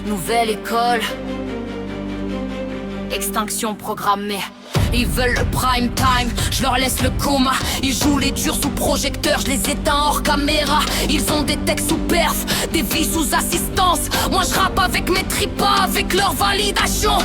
Nouvelle école, extinction programmée. Ils veulent le prime time, je leur laisse le coma. Ils jouent les durs sous projecteur, je les éteins hors caméra. Ils ont des textes sous perf, des vies sous assistance. Moi je rappe avec mes tripas, avec leur validation.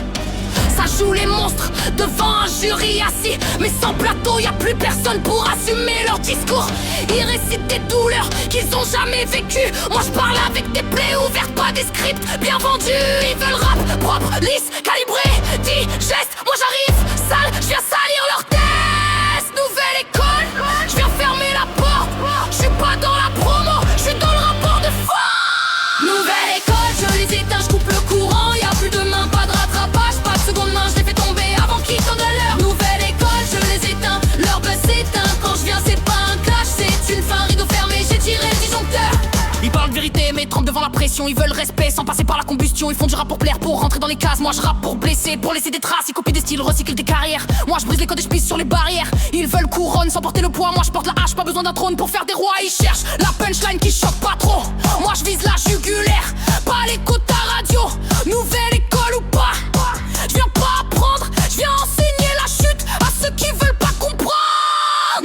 Ça joue les monstres devant un jury assis. Mais sans plateau, y'a plus personne pour assumer leur discours. Ils récitent des douleurs qu'ils ont jamais vécues. Moi je parle avec des plaies ouvertes, pas des scripts bien vendus. Ils veulent rap propre, lisse, calibré, digeste. Moi j'arrive sale, je viens salir leur test. Nouvelle école, je viens fermer la porte. Je suis pas dans la promo, je suis dans le rapport de force. Nouvelle école, je les éteins, je coupe le courant. Y'a plus de main, pas de rattrapage, pas de seconde main, je les fais tomber avant qu'ils tendent l'heure. Nouvelle école, je les éteins, leur buzz s'éteint. Quand je viens, c'est pas un clash, c'est une fin, rideau fermé, j'ai tiré le disjoncteur. Ils parlent de vérité mais trempent devant la pression. Ils veulent respect sans passer par la combustion. Ils font du rap pour plaire, pour rentrer dans les cases. Moi je rappe pour blesser, pour laisser des traces. Ils copient des styles, recyclent des carrières. Moi je brise les codes et je pisse sur les barrières. Ils veulent couronne sans porter le poids. Moi je porte la hache, pas besoin d'un trône pour faire des rois. Ils cherchent la punchline qui choque pas trop. Moi je vise la jugulaire, pas l'écoute à radio. Nouvelle école ou pas, je viens pas apprendre, je viens enseigner la chute à ceux qui veulent pas comprendre.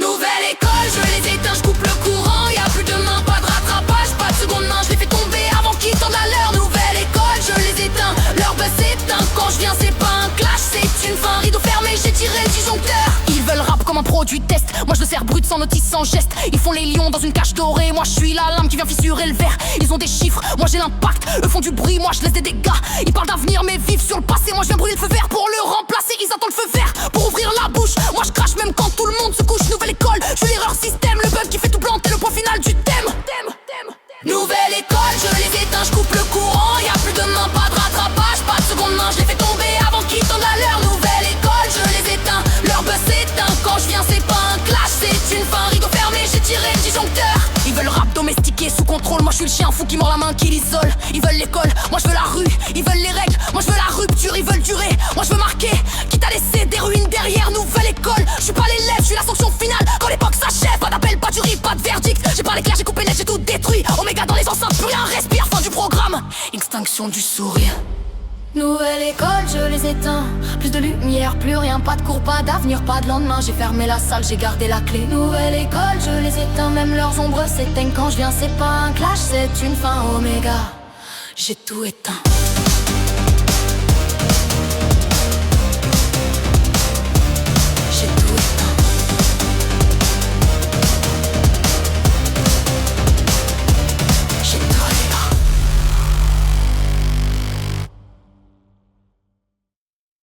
Nouvelle école, je les éteins, je coupe le courant. Y'a plus de main, pas de rattrapage, pas de seconde main, je les fais tomber avant qu'ils tendent à l'heure. Nouvelle école, je les éteins, leur buzz s'éteint. Quand je viens, c'est pas un clash, c'est une fin, rideau fermé, j'ai tiré le disjoncteur. Ils veulent rap comme un produit test, moi je le sers brut sans notice, sans geste. Ils font les lions dans une cage dorée, moi je suis la lame qui vient fissurer le verre. Ils ont des chiffres, moi j'ai l'impact, eux font du bruit, moi je laisse des dégâts. Ils parlent d'avenir mais vivent sur le passé, moi je viens brûler le feu vert pour le remplacer. Ils attendent le feu vert pour ouvrir la bouche, moi je crache même quand tout le monde se couche. Nouvelle école, je suis l'erreur système, le bug qui fait tout planter, le point final du thème. Nouvelle école, je les éteins, je coupe le courant. Y'a plus de main, pas de rattrapage, pas de seconde main, je les fais tomber avant qu'ils tendent à l'heure. Nouvelle école, je les éteins, leur buzz s'éteint. Quand je viens, c'est pas un clash, c'est une fin, rideau fermé, j'ai tiré le disjoncteur. Ils veulent rap domestiqué, sous contrôle, moi je suis le chien fou qui mord la main, qui l'isole. Ils veulent l'école, moi je veux la rue. Ils veulent les règles, moi je veux la rupture. Ils veulent durer, moi je veux marquer, quitte à laisser des ruines derrière. Nouvelle école, je suis pas l'élève, je suis la sanction finale. Quand l'époque s'achève, pas d'appel, pas de jury, pas de verdict. J'ai parlé clair, j'ai coupé net, j'ai tout détruit. Oméga dans les enceintes, plus rien respire, fin du programme. Extinction du sourire. Nouvelle école, je les éteins. Plus de lumière, plus rien, pas de cours, pas d'avenir, pas de lendemain. J'ai fermé la salle, j'ai gardé la clé. Nouvelle école, je les éteins, même leurs ombres s'éteignent. Quand je viens, c'est pas un clash, c'est une fin, Oméga. J'ai tout éteint.